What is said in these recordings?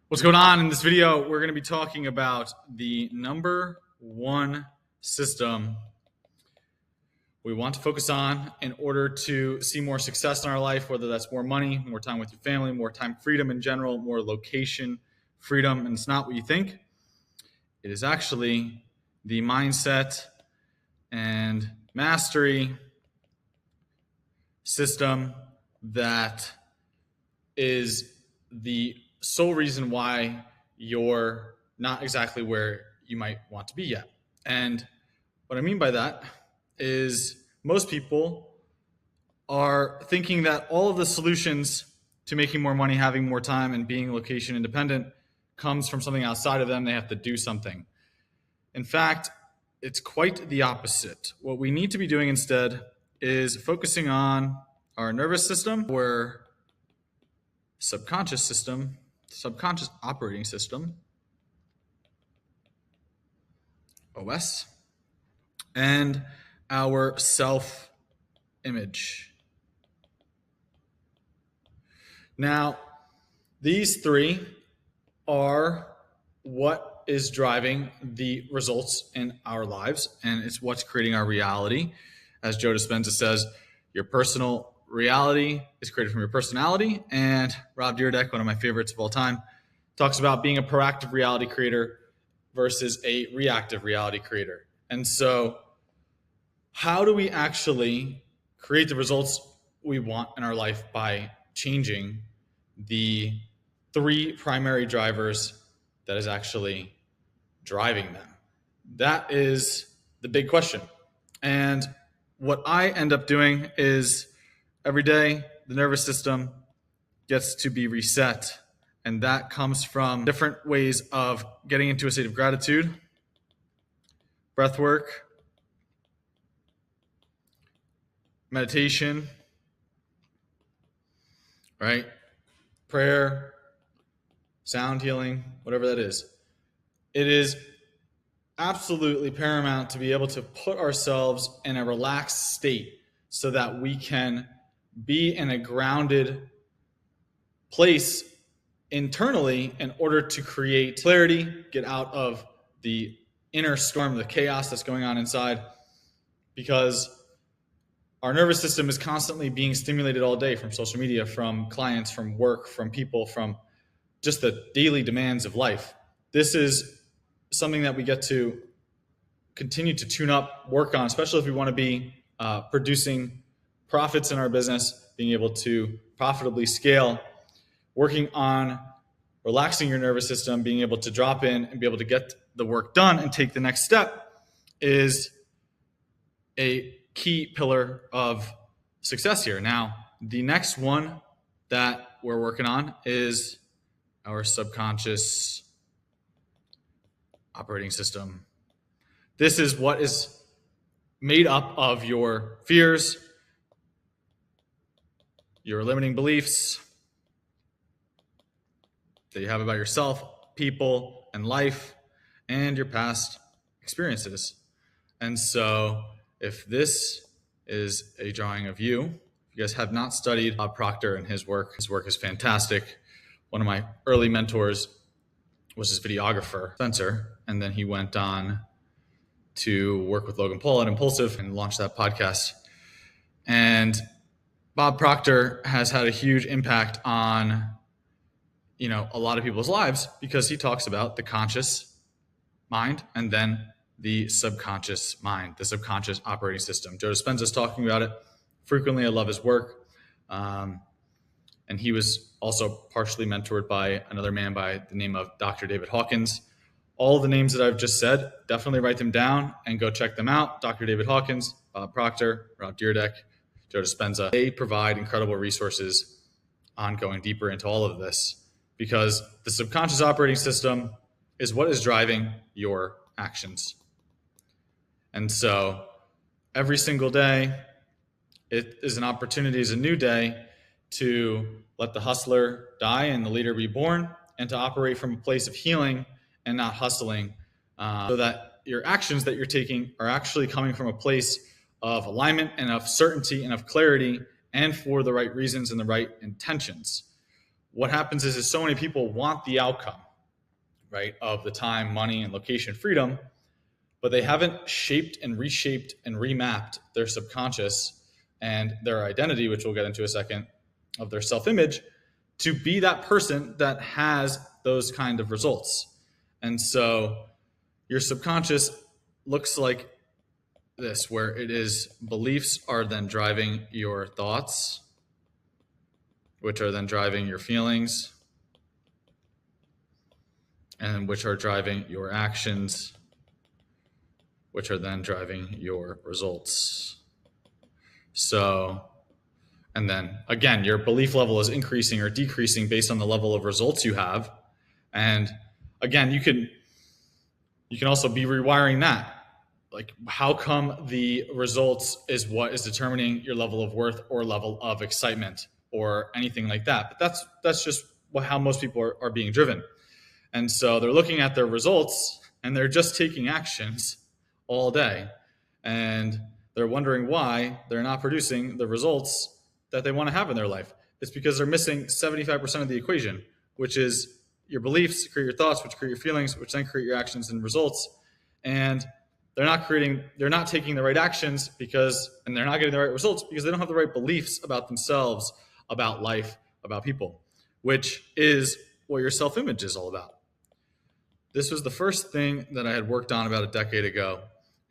What's going on? In this video, we're going to be talking about the number one system we want to focus on in order to see more success in our life, whether that's more money, more time with your family, more time freedom in general, more location freedom. And it's not what you think. It is actually the mindset and mastery system that is the sole reason why you're not exactly where you might want to be yet. And what I mean by that is most people are thinking that all of the solutions to making more money, having more time, and being location independent comes from something outside of them. They have to do something. In fact, it's quite the opposite. What we need to be doing instead is focusing on our nervous system, our subconscious system, subconscious operating system, OS, and our self-image. Now, these three are what is driving the results in our lives, and it's what's creating our reality. As Joe Dispenza says, your personal reality is created from your personality. And Rob Dyrdek, one of my favorites of all time, talks about being a proactive reality creator versus a reactive reality creator. And so how do we actually create the results we want in our life by changing the three primary drivers that is actually driving them? That is the big question. And what I end up doing is every day, the nervous system gets to be reset. And that comes from different ways of getting into a state of gratitude, breath work, meditation, right? Prayer, sound healing, whatever that is. It is absolutely paramount to be able to put ourselves in a relaxed state so that we can be in a grounded place internally in order to create clarity, get out of the inner storm, the chaos that's going on inside, because our nervous system is constantly being stimulated all day from social media, from clients, from work, from people, from just the daily demands of life. This is something that we get to continue to tune up, work on, especially if we want to be producing profits in our business, being able to profitably scale, working on relaxing your nervous system, being able to drop in and be able to get the work done and take the next step is a key pillar of success here. Now, the next one that we're working on is our subconscious operating system. This is what is made up of your fears, your limiting beliefs that you have about yourself, people, and life, and your past experiences. And so if this is a drawing of you, if you guys have not studied Bob Proctor and his work is fantastic. One of my early mentors was his videographer, Spencer, and then he went on to work with Logan Paul at Impulsive and launched that podcast. And Bob Proctor has had a huge impact on, a lot of people's lives because he talks about the conscious mind and then the subconscious mind, the subconscious operating system. Joe Dispenza is talking about it frequently. I love his work. And he was also partially mentored by another man by the name of Dr. David Hawkins. All the names that I've just said, definitely write them down and go check them out. Dr. David Hawkins, Bob Proctor, Rob Dyrdek, Joe Dispenza. They provide incredible resources on going deeper into all of this because the subconscious operating system is what is driving your actions. And so every single day, it is an opportunity, is a new day to let the hustler die and the leader be born and to operate from a place of healing and not hustling so that your actions that you're taking are actually coming from a place of alignment and of certainty and of clarity and for the right reasons and the right intentions. what happens is so many people want the outcome, right, of the time, money, and location freedom, but they haven't shaped and reshaped and remapped their subconscious and their identity, which we'll get into a second, of their self-image, to be that person that has those kind of results. And so your subconscious looks like this, where it is beliefs are then driving your thoughts, which are then driving your feelings, and which are driving your actions, which are then driving your results. So, and then again, your belief level is increasing or decreasing based on the level of results you have. And again, you can also be rewiring that. Like, how come the results is what is determining your level of worth or level of excitement or anything like that? But that's just how most people are being driven. And so they're looking at their results and they're just taking actions all day. And they're wondering why they're not producing the results that they want to have in their life. It's because they're missing 75% of the equation, which is your beliefs create your thoughts, which create your feelings, which then create your actions and results. And they're not taking the right actions and they're not getting the right results because they don't have the right beliefs about themselves, about life, about people, which is what your self-image is all about. This was the first thing that I had worked on about a decade ago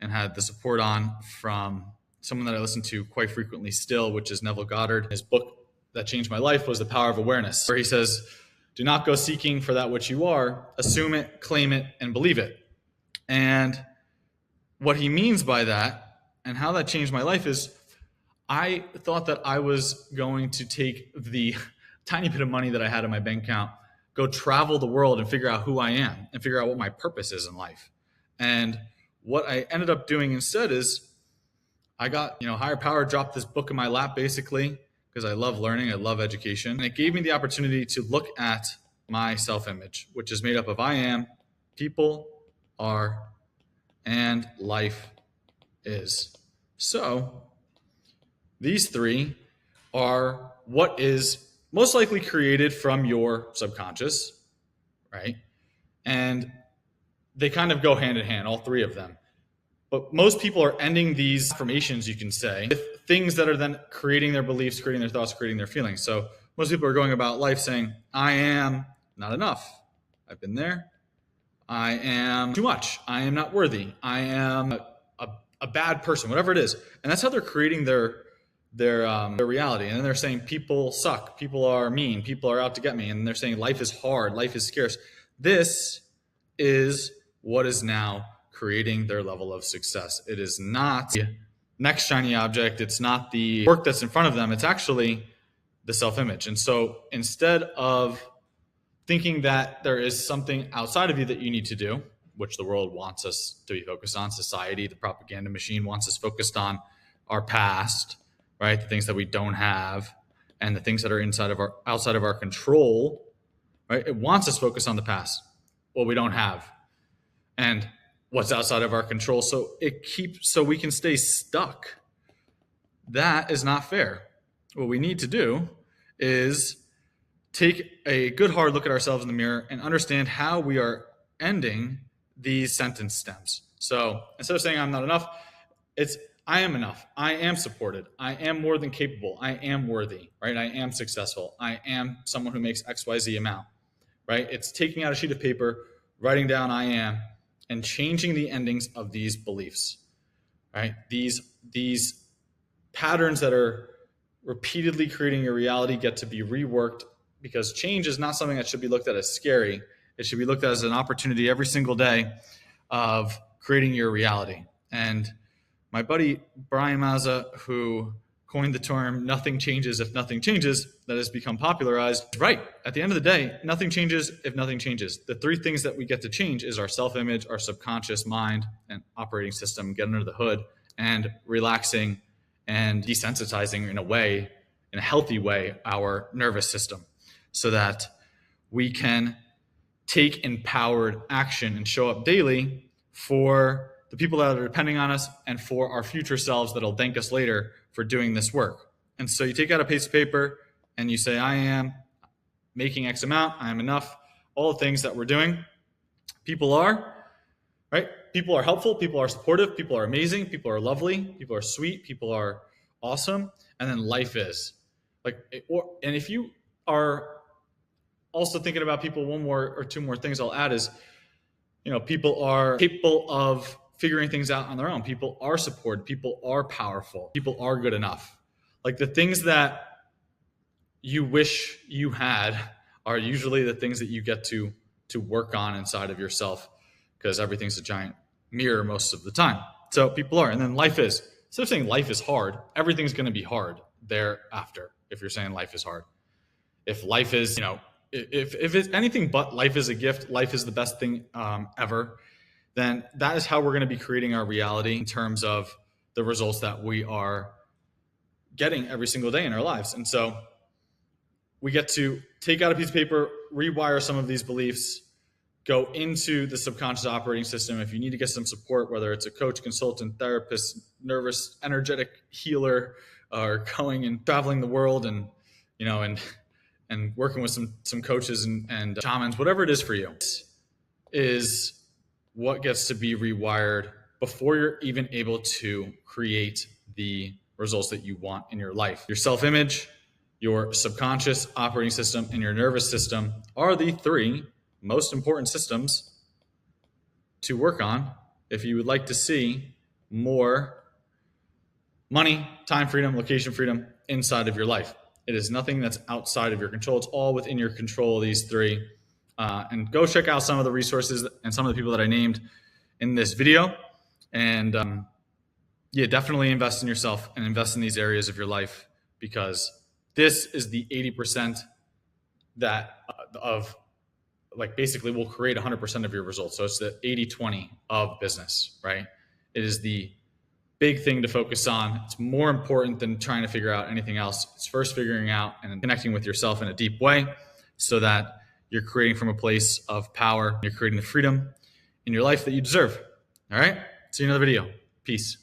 and had the support on from someone that I listen to quite frequently still, which is Neville Goddard. His book that changed my life was The Power of Awareness, where he says, do not go seeking for that which you are, assume it, claim it, and believe it. And what he means by that and how that changed my life is I thought that I was going to take the tiny bit of money that I had in my bank account, go travel the world and figure out who I am and figure out what my purpose is in life. And what I ended up doing instead is I got, higher power dropped this book in my lap basically because I love learning, I love education. And it gave me the opportunity to look at my self-image, which is made up of I am, people are, and life is. So these three are what is most likely created from your subconscious, right? And they kind of go hand in hand, all three of them. But most people are ending these affirmations, you can say, with things that are then creating their beliefs, creating their thoughts, creating their feelings. So most people are going about life saying, I am not enough. I've been there. I am too much. I am not worthy. I am a bad person, whatever it is. And that's how they're creating their reality. And then they're saying people suck. People are mean. People are out to get me. And they're saying life is hard. Life is scarce. This is what is now creating their level of success. It is not the next shiny object. It's not the work that's in front of them. It's actually the self-image. And so instead of thinking that there is something outside of you that you need to do, which the world wants us to be focused on, society, the propaganda machine wants us focused on our past, right? The things that we don't have and the things that are outside of our control, right? It wants us focused on the past, what we don't have, and what's outside of our control. So we can stay stuck. That is not fair. What we need to do is take a good hard look at ourselves in the mirror and understand how we are ending these sentence stems. So instead of saying I'm not enough, it's I am enough. I am supported. I am more than capable. I am worthy, right? I am successful. I am someone who makes XYZ amount, right? It's taking out a sheet of paper, writing down I am, and changing the endings of these beliefs, right? These patterns that are repeatedly creating your reality get to be reworked, because change is not something that should be looked at as scary. It should be looked at as an opportunity every single day of creating your reality. And my buddy Brian Mazza, who coined the term nothing changes if nothing changes, that has become popularized, right? At the end of the day, nothing changes if nothing changes. The three things that we get to change is our self-image, our subconscious mind and operating system, getting under the hood and relaxing and desensitizing in a healthy way, our nervous system, so that we can take empowered action and show up daily for the people that are depending on us and for our future selves that'll thank us later for doing this work. And so you take out a piece of paper and you say, I am making X amount, I am enough, all the things that we're doing. People are, right? People are helpful, people are supportive, people are amazing, people are lovely, people are sweet, people are awesome, and then life is. And if you are also thinking about people, one more or two more things I'll add is, people are capable of figuring things out on their own. People are supported, people are powerful, people are good enough. Like the things that you wish you had are usually the things that you get to work on inside of yourself, because everything's a giant mirror most of the time. So people are. And then life is. Instead of saying life is hard, everything's going to be hard thereafter. If you're saying life is hard, if life is, if it's anything but life is a gift, life is the best thing ever, then that is how we're going to be creating our reality in terms of the results that we are getting every single day in our lives. And so we get to take out a piece of paper, rewire some of these beliefs, go into the subconscious operating system. If you need to get some support, whether it's a coach, consultant, therapist, nervous, energetic healer, or going and traveling the world and, and working with some coaches and shamans, whatever it is for you, is what gets to be rewired before you're even able to create the results that you want in your life. Your self-image, your subconscious operating system, and your nervous system are the three most important systems to work on if you would like to see more money, time freedom, location freedom inside of your life. It is nothing that's outside of your control. It's all within your control, these three. And go check out some of the resources and some of the people that I named in this video. And definitely invest in yourself and invest in these areas of your life, because this is the 80% that basically will create 100% of your results. So it's the 80-20 of business, right? It is the big thing to focus on. It's more important than trying to figure out anything else. It's first figuring out and connecting with yourself in a deep way so that you're creating from a place of power. You're creating the freedom in your life that you deserve. All right? See you in another video. Peace.